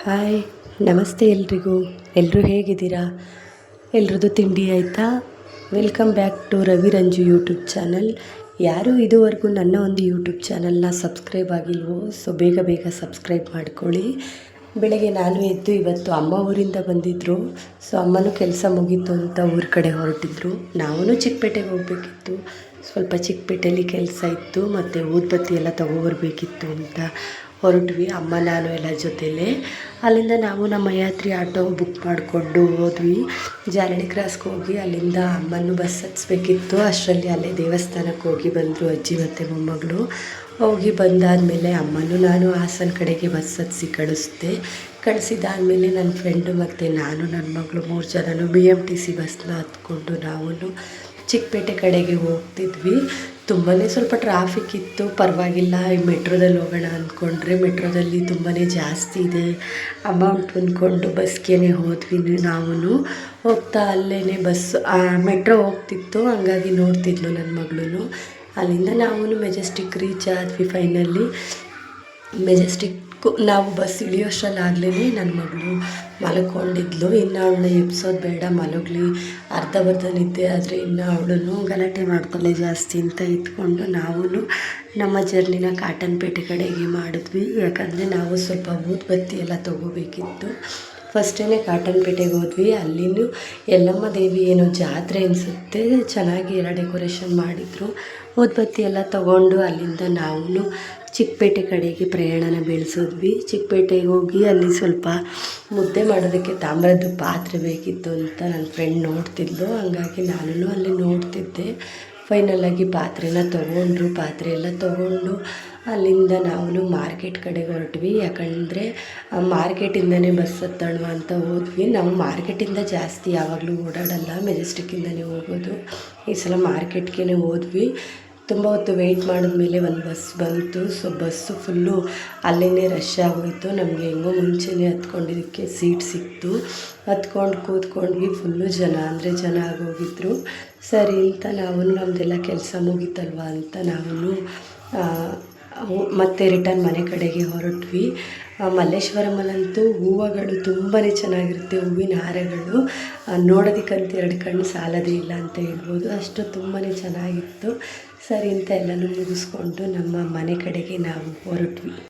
Hi, ನಮಸ್ತೆ ಎಲ್ರಿಗೂ. ಎಲ್ಲರೂ ಹೇಗಿದ್ದೀರಾ? ಎಲ್ರದ್ದು ತಿಂಡಿ ಆಯಿತಾ? Welcome back to Ravi Ranju YouTube channel. ಯಾರು ಇದುವರೆಗೂ ನನ್ನ ಒಂದು ಯೂಟ್ಯೂಬ್ ಚಾನಲ್ನ ಸಬ್ಸ್ಕ್ರೈಬ್ ಆಗಿಲ್ವೋ, ಸೊ ಬೇಗ ಸಬ್ಸ್ಕ್ರೈಬ್ ಮಾಡ್ಕೊಳ್ಳಿ. ಬೆಳಗ್ಗೆ ನಾನು ಎದ್ದು ಇವತ್ತು ಅಮ್ಮ ಊರಿಂದ ಬಂದಿದ್ದರು. ಸೊ ಅಮ್ಮನೂ ಕೆಲಸ ಮುಗೀತು ಅಂತ ಊರ ಕಡೆ ಹೊರಟಿದ್ರು. ನಾವೂ ಚಿಕ್ಕಪೇಟೆಗೆ ಹೋಗಬೇಕಿತ್ತು. ಸ್ವಲ್ಪ ಚಿಕ್ಕಪೇಟೆಯಲ್ಲಿ ಕೆಲಸ ಇತ್ತು ಮತ್ತು ಊದುಬತ್ತಿ ಎಲ್ಲ ತೊಗೊಬರ್ಬೇಕಿತ್ತು ಅಂತ ಹೊರಟ್ವಿ. ಅಮ್ಮ ನಾನು ಎಲ್ಲ ಜೊತೆಲೇ. ಅಲ್ಲಿಂದ ನಾವು ನಮ್ಮ ಯಾತ್ರಿ ಆಟೋ ಬುಕ್ ಮಾಡಿಕೊಂಡು ಹೋದ್ವಿ. ಜಾಲಹಳ್ಳಿ ಕ್ರಾಸ್ಗೆ ಹೋಗಿ ಅಲ್ಲಿಂದ ಅಮ್ಮನ್ನು ಬಸ್ ಹತ್ಸ್ಬೇಕಿತ್ತು. ಅಷ್ಟರಲ್ಲಿ ಅಲ್ಲೇ ದೇವಸ್ಥಾನಕ್ಕೆ ಹೋಗಿ ಬಂದರು ಅಜ್ಜಿ ಮತ್ತು ಮೊಮ್ಮಗಳು. ಹೋಗಿ ಬಂದಾದಮೇಲೆ ಅಮ್ಮನೂ ನಾನು ಹಾಸನ ಕಡೆಗೆ ಬಸ್ ಹತ್ಸಿ ಕಳಿಸಿದಾದಮೇಲೆ ನನ್ನ ಫ್ರೆಂಡು ಮತ್ತು ನಾನು ನನ್ನ ಮಗಳು 3 ಜನನು BMTC ಬಸ್ನ ಹತ್ಕೊಂಡು ನಾವು ಚಿಕ್ಕಪೇಟೆ ಕಡೆಗೆ ಹೋಗ್ತಿದ್ವಿ. ತುಂಬಾ ಸ್ವಲ್ಪ ಟ್ರಾಫಿಕ್ ಇತ್ತು, ಪರವಾಗಿಲ್ಲ. ಮೆಟ್ರೋದಲ್ಲಿ ಹೋಗೋಣ ಅಂದ್ಕೊಂಡ್ರೆ ಮೆಟ್ರೋದಲ್ಲಿ ತುಂಬಾ ಜಾಸ್ತಿ ಇದೆ ಅಮೌಂಟ್ ಅಂದ್ಕೊಂಡು ಬಸ್ಗೆ ಹೋದ್ವಿ. ನಾವು ಹೋಗ್ತಾ ಅಲ್ಲೇ ಮೆಟ್ರೋ ಹೋಗ್ತಿತ್ತು, ಹಂಗಾಗಿ ನೋಡ್ತಿದ್ಲು ನನ್ನ ಮಗಳು. ಅಲ್ಲಿಂದ ನಾವು ಮೆಜೆಸ್ಟಿಕ್ ರೀಚ್ ಆದ್ವಿ. ಫೈನಲಿ ನಾವು ಬಸ್ ಇಳಿಯೋಷ್ಟರಲ್ಲಾಗಲೇ ನನ್ನ ಮಗಳು ಮಲ್ಕೊಂಡಿದ್ಲು. ಇನ್ನು ಅವಳನ್ನ ಎಬ್ಸೋದು ಬೇಡ, ಮಲಗಲಿ, ಅರ್ಧ ನಿದ್ದೆ ಆದರೆ ಇನ್ನು ಅವಳು ಗಲಾಟೆ ಮಾಡ್ತಾಳೆ ಜಾಸ್ತಿ ಅಂತ ಇಟ್ಕೊಂಡು ನಾವು ನಮ್ಮ ಜರ್ನಿನ ಕಾಟನ್ಪೇಟೆ ಕಡೆಗೆ ಮಾಡಿದ್ವಿ. ಯಾಕಂದರೆ ನಾವು ಸ್ವಲ್ಪ ಊದುಬತ್ತಿ ಎಲ್ಲ ತೊಗೋಬೇಕಿತ್ತು. ಫಸ್ಟೇ ಕಾಟನ್ಪೇಟೆಗೆ ಹೋದ್ವಿ. ಅಲ್ಲಿನೂ ಯಲ್ಲಮ್ಮ ದೇವಿ ಏನೋ ಜಾತ್ರೆ ಅನಿಸುತ್ತೆ, ಚೆನ್ನಾಗಿ ಎಲ್ಲ ಡೆಕೋರೇಷನ್ ಮಾಡಿದರು. ಊದುಬತ್ತಿ ಎಲ್ಲ ತೊಗೊಂಡು ಅಲ್ಲಿಂದ ನಾವು ಚಿಕ್ಕಪೇಟೆ ಕಡೆಗೆ ಪ್ರಯಾಣನ ಬೆಳೆಸಿದ್ವಿ. ಚಿಕ್ಕಪೇಟೆಗೆ ಹೋಗಿ ಅಲ್ಲಿ ಸ್ವಲ್ಪ ಮುದ್ದೆ ಮಾಡೋದಕ್ಕೆ ತಾಮ್ರದ್ದು ಪಾತ್ರೆ ಬೇಕಿತ್ತು ಅಂತ ನನ್ನ ಫ್ರೆಂಡ್ ನೋಡ್ತಿದ್ಲು, ಹಂಗಾಗಿ ನಾನು ಅಲ್ಲಿ ನೋಡ್ತಿದ್ದೆ. ಫೈನಲಾಗಿ ಪಾತ್ರೆ ಎಲ್ಲ ತೊಗೊಂಡು ಅಲ್ಲಿಂದ ನಾವು ಮಾರ್ಕೆಟ್ ಕಡೆಗೆ ಹೊರಟ್ವಿ. ಯಾಕಂದರೆ ಮಾರ್ಕೆಟಿಂದನೇ ಬಸ್ ಹತ್ತೋಣ ಅಂತ ಹೋದ್ವಿ. ನಾವು ಮಾರ್ಕೆಟಿಂದ ಜಾಸ್ತಿ ಯಾವಾಗಲೂ ಓಡಾಡಲ್ಲ, ಮೆಜೆಸ್ಟಿಕ್ಕಿಂದನೇ ಹೋಗೋದು. ಈ ಸಲ ಮಾರ್ಕೆಟ್ಗೆ ಹೋದ್ವಿ. ತುಂಬ ಹೊತ್ತು ವೆಯ್ಟ್ ಮಾಡಿದ್ಮೇಲೆ ಒಂದು ಬಸ್ ಬಂತು. ಸೊ ಬಸ್ಸು ಫುಲ್ಲು ಅಲ್ಲೇ ರಶ್ ಆಗೋಯಿತು. ನಮಗೆ ಹೆಂಗೋ ಮುಂಚೆನೇ ಹತ್ಕೊಂಡಿದ್ದಕ್ಕೆ ಸೀಟ್ ಸಿಕ್ತು. ಹತ್ಕೊಂಡು ಕೂತ್ಕೊಂಡ್ವಿ. ಫುಲ್ಲು ಜನ ಆಗೋಗಿದ್ರು. ಸರಿ ಅಂತ ನಾವು ನಮ್ಮದೆಲ್ಲ ಕೆಲಸ ಮುಗೀತಲ್ವ ಅಂತ ನಾವು ಮತ್ತೆ ರಿಟರ್ನ್ ಮನೆ ಕಡೆಗೆ ಹೊರಟ್ವಿ. ಮಲ್ಲೇಶ್ವರಮಲ್ಲಂತೂ ಹೂವುಗಳು ತುಂಬಾ ಚೆನ್ನಾಗಿರುತ್ತೆ. ಹೂವಿನ ಹಾರಗಳು ನೋಡೋದಕ್ಕಂತೂ 2 ಕಣ್ಣು ಸಾಲದೇ ಇಲ್ಲ ಅಂತ ಹೇಳ್ಬೋದು, ಅಷ್ಟು ತುಂಬಾ ಚೆನ್ನಾಗಿತ್ತು. ಸರಿ ಅಂತ ಎಲ್ಲನೂ ಮುಗಿಸ್ಕೊಂಡು ನಮ್ಮ ಮನೆ ಕಡೆಗೆ ನಾವು ಹೊರಟ್ವಿ.